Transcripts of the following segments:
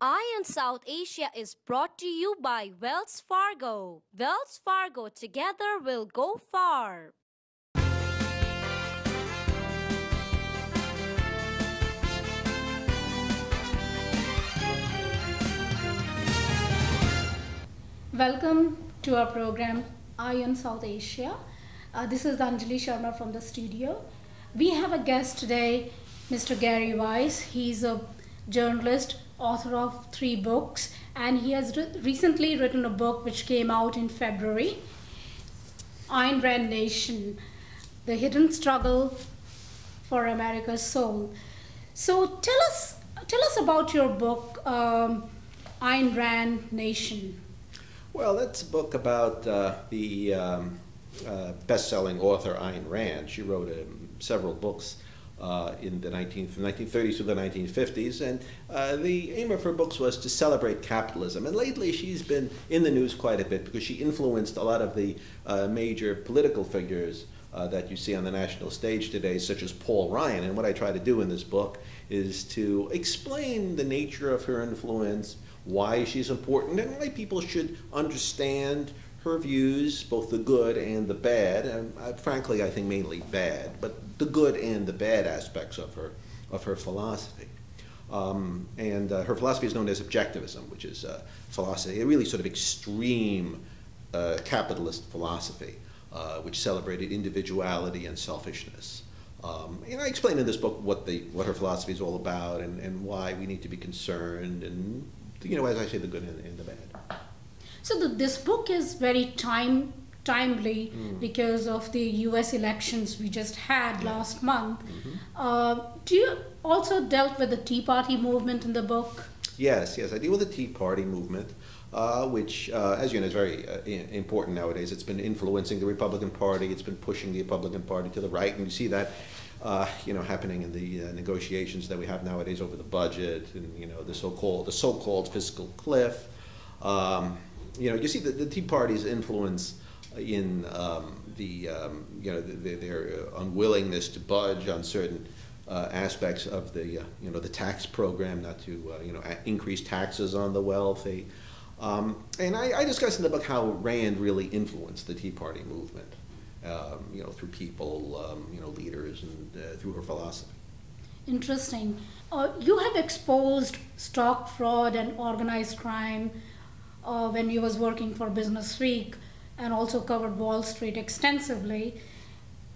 Eye on South Asia is brought to you by Wells Fargo. Wells Fargo, together we'll go far. Welcome to our program, Eye on South Asia. This is Anjali Sharma from the studio. We have a guest today, Mr. Gary Weiss. He's a journalist, author of 3 books, and he has recently written a book which came out in February, Ayn Rand Nation, The Hidden Struggle for America's Soul. So tell us about your book, Ayn Rand Nation. Well, that's a book about the best-selling author Ayn Rand. She wrote several books in the 1930s to the 1950s, and the aim of her books was to celebrate capitalism. And lately she's been in the news quite a bit because she influenced a lot of the major political figures that you see on the national stage today, such as Paul Ryan. And what I try to do in this book is to explain the nature of her influence, why she's important, and why people should understand her views, both the good and the bad, and frankly I think mainly bad, but the good and the bad aspects of her philosophy. Her philosophy is known as objectivism, which is philosophy, a really sort of extreme capitalist philosophy, which celebrated individuality and selfishness. And I explain in this book what her philosophy is all about, and why we need to be concerned, and as I say, the good and the bad. So this book is very timely because of the U.S. elections we just had last month. Do you also dealt with the Tea Party movement in the book? Yes, I deal with the Tea Party movement, which, as you know, is very important nowadays. It's been influencing the Republican Party. It's been pushing the Republican Party to the right, and you see that happening in the negotiations that we have nowadays over the budget, and the so-called fiscal cliff. You see the Tea Party's influence in their unwillingness to budge on certain aspects of the tax program, not to increase taxes on the wealthy. And I discuss in the book how Rand really influenced the Tea Party movement, through people, leaders, and through her philosophy. Interesting. You have exposed stock fraud and organized crime when you was working for Business Week, and also covered Wall Street extensively,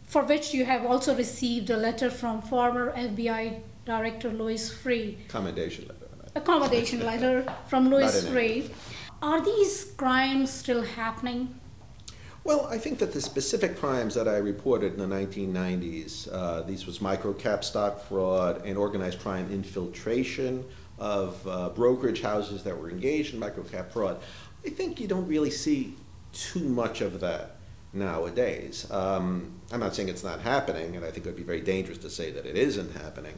for which you have also received a letter from former FBI Director Louis Freeh. Commendation letter. Accommodation letter from Louis Freeh. Are these crimes still happening? Well, I think that the specific crimes that I reported in the 1990s, these was microcap stock fraud and organized crime infiltration of brokerage houses that were engaged in microcap fraud. I think you don't really see too much of that nowadays. I'm not saying it's not happening, and I think it would be very dangerous to say that it isn't happening,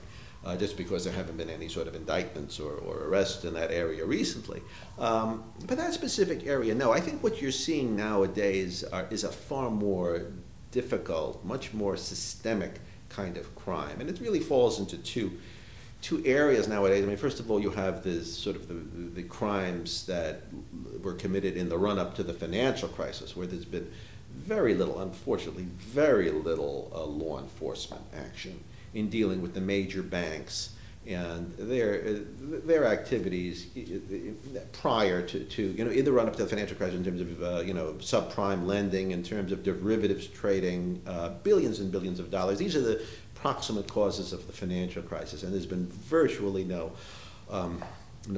just because there haven't been any sort of indictments or arrests in that area recently. But that specific area, no. I think what you're seeing nowadays is a far more difficult, much more systemic kind of crime, and it really falls into two areas nowadays. I mean, first of all, you have this sort of the crimes that were committed in the run-up to the financial crisis, where there's been very little, unfortunately, very little law enforcement action in dealing with the major banks and their activities prior to in the run-up to the financial crisis, in terms of subprime lending, in terms of derivatives trading, billions and billions of dollars. These are the proximate causes of the financial crisis, and there's been virtually no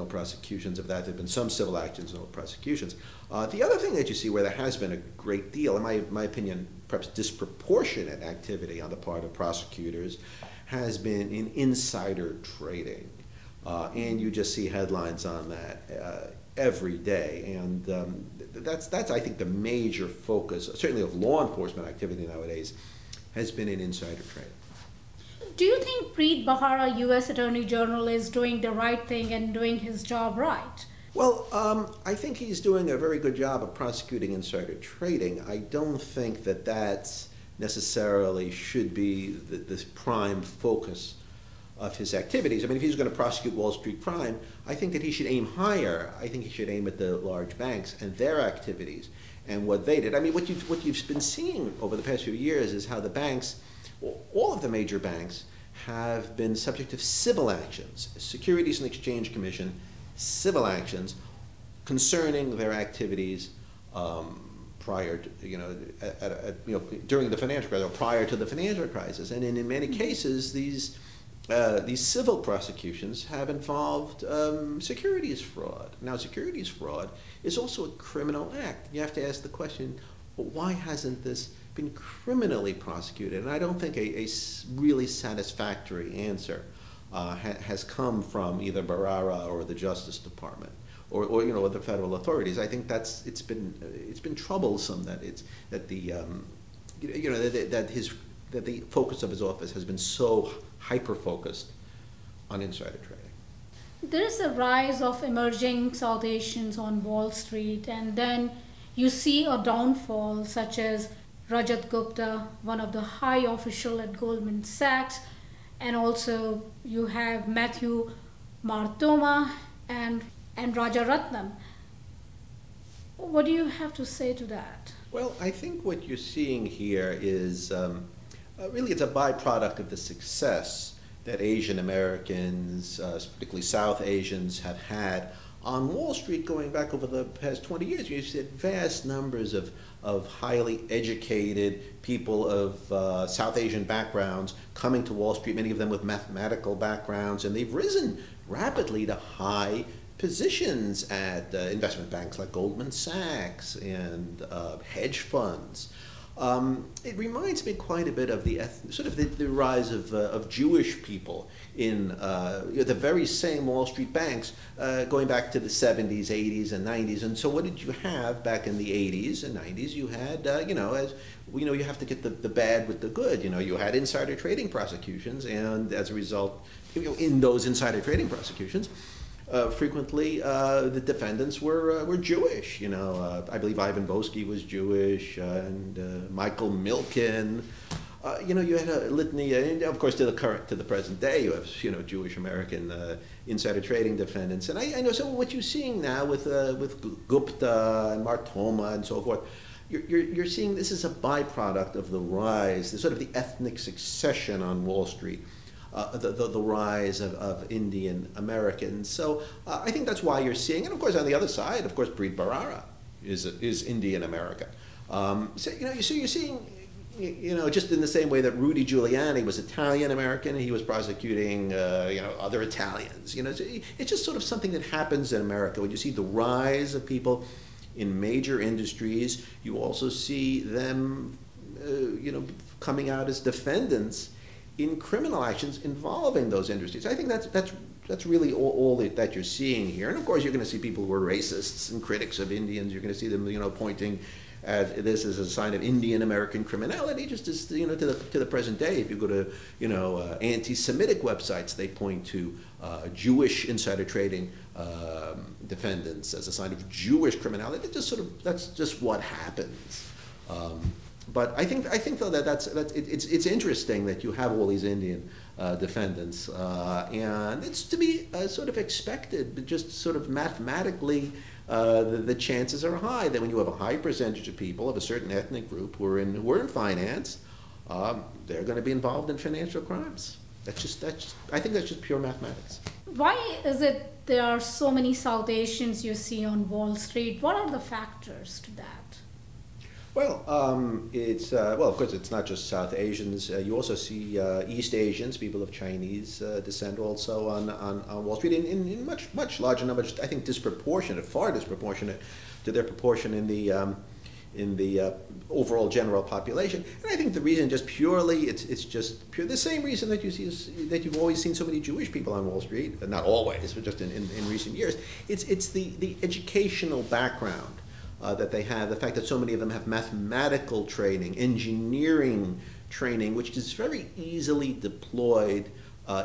prosecutions of that. There have been some civil actions, no prosecutions. The other thing that you see where there has been a great deal, in my opinion, perhaps disproportionate activity on the part of prosecutors, has been in insider trading. And you just see headlines on that every day. And that's, I think, the major focus, certainly of law enforcement activity nowadays, has been in insider trading. Do you think Preet Bharara, U.S. Attorney General, is doing the right thing and doing his job right? Well, I think he's doing a very good job of prosecuting insider trading. I don't think that that's necessarily should be the prime focus of his activities. I mean, if he's going to prosecute Wall Street crime, I think that he should aim higher. I think he should aim at the large banks and their activities and what they did. I mean, what you've been seeing over the past few years is how the banks, all of the major banks, have been subject of civil actions, Securities and Exchange Commission, civil actions concerning their activities prior to, during the financial crisis or prior to the financial crisis. And in many cases, these civil prosecutions have involved securities fraud. Now, securities fraud is also a criminal act. You have to ask the question, well, why hasn't this been criminally prosecuted? And I don't think a really satisfactory answer has come from either Barara or the Justice Department or the federal authorities. I think it's been troublesome that the focus of his office has been so hyper-focused on insider trading. There is a rise of emerging South Asians on Wall Street, and then you see a downfall such as Rajat Gupta, one of the high official at Goldman Sachs, and also you have Matthew Martoma and Rajaratnam. What do you have to say to that? Well, I think what you're seeing here is really it's a byproduct of the success that Asian Americans, particularly South Asians, have had on Wall Street going back over the past 20 years. You've seen vast numbers of highly educated people of South Asian backgrounds coming to Wall Street, many of them with mathematical backgrounds, and they've risen rapidly to high positions at investment banks like Goldman Sachs and hedge funds. It reminds me quite a bit of the rise of Jewish people in the very same Wall Street banks going back to the 70s, 80s, and 90s. And so what did you have back in the 80s and 90s? You had, as we know, you have to get the bad with the good. You had insider trading prosecutions, and as a result, in those insider trading prosecutions, frequently the defendants were Jewish. I believe Ivan Boesky was Jewish, and Michael Milken. You had a litany, and of course to the present day, you have Jewish American insider trading defendants. And I know. So what you're seeing now with Gupta and Martoma and so forth, you're seeing this is a byproduct of the rise, the ethnic succession on Wall Street. The rise of Indian Americans. So I think that's why you're seeing, and of course on the other side, of course, Preet Bharara is Indian American. So you're seeing, just in the same way that Rudy Giuliani was Italian American, he was prosecuting, other Italians. So it's just sort of something that happens in America when you see the rise of people in major industries. You also see them, coming out as defendants in criminal actions involving those industries. I think that's really all that you're seeing here. And of course, you're going to see people who are racists and critics of Indians. You're going to see them, pointing at this as a sign of Indian American criminality, just as to the present day. If you go to anti-Semitic websites, they point to Jewish insider trading defendants as a sign of Jewish criminality. That's just what happens. But I think though it's interesting that you have all these Indian defendants, and it's to be sort of expected, but just sort of mathematically, the chances are high that when you have a high percentage of people of a certain ethnic group who are in finance, they're going to be involved in financial crimes. I think that's just pure mathematics. Why is it there are so many South Asians you see on Wall Street? What are the factors to that? Well, of course, it's not just South Asians. You also see East Asians, people of Chinese descent, also on Wall Street in much larger numbers. I think far disproportionate to their proportion in the overall general population. And I think the reason, just purely, it's just pure the same reason that you've always seen so many Jewish people on Wall Street. Not always, but just in recent years. It's the educational background. That they have, the fact that so many of them have mathematical training, engineering training, which is very easily deployed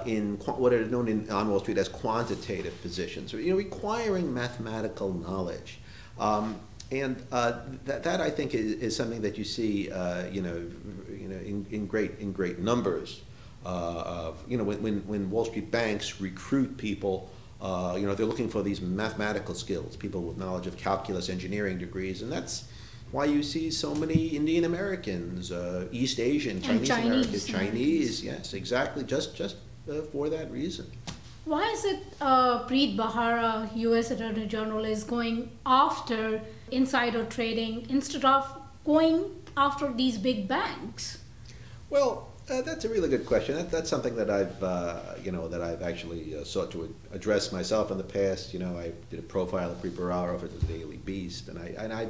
in what are known on Wall Street as quantitative positions, requiring mathematical knowledge. And that I think is something that you see, in great numbers when Wall Street banks recruit people, they're looking for these mathematical skills, people with knowledge of calculus, engineering degrees, and that's why you see so many Indian Americans, East Asian, Chinese Americans, Chinese, yes, exactly, just for that reason. Why is it Preet Bharara, U.S. Attorney General, is going after insider trading instead of going after these big banks? Well, that's a really good question. That's something that I've actually sought to address myself in the past. I did a profile of Preet Bharara for the Daily Beast, and I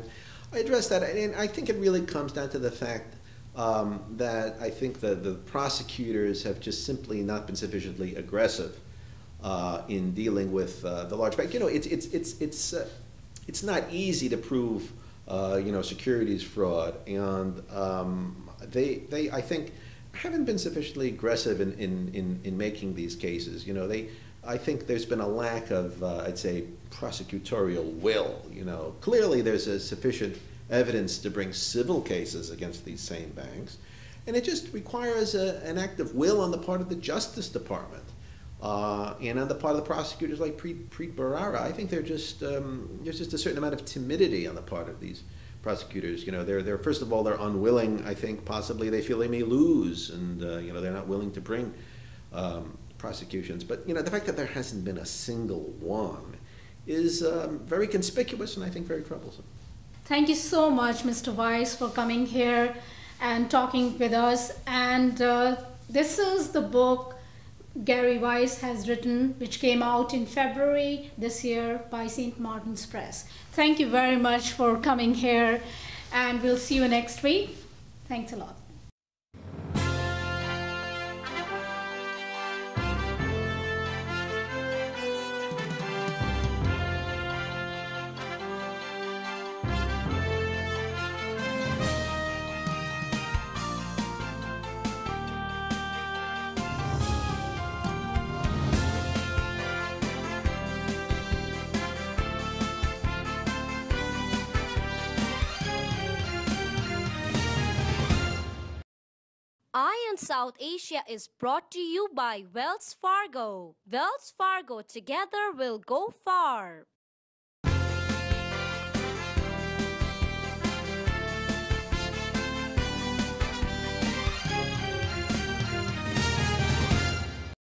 addressed that. And I think it really comes down to the fact that I think that the prosecutors have just simply not been sufficiently aggressive in dealing with the large bank. It's not easy to prove securities fraud, and they I think haven't been sufficiently aggressive in making these cases. I think there's been a lack of I'd say prosecutorial will. Clearly there's a sufficient evidence to bring civil cases against these same banks, and it just requires an act of will on the part of the Justice Department. And on the part of the prosecutors like Preet Bharara, I think there's just a certain amount of timidity on the part of these prosecutors. They're first of all, they're unwilling. I think possibly they feel they may lose, and they're not willing to bring prosecutions. But the fact that there hasn't been a single one is very conspicuous and I think very troublesome. Thank you so much, Mr. Weiss, for coming here and talking with us. And this is the book Gary Weiss has written, which came out in February this year by St. Martin's Press. Thank you very much for coming here, and we'll see you next week. Thanks a lot. Ion South Asia is brought to you by Wells Fargo. Wells Fargo, together we'll go far.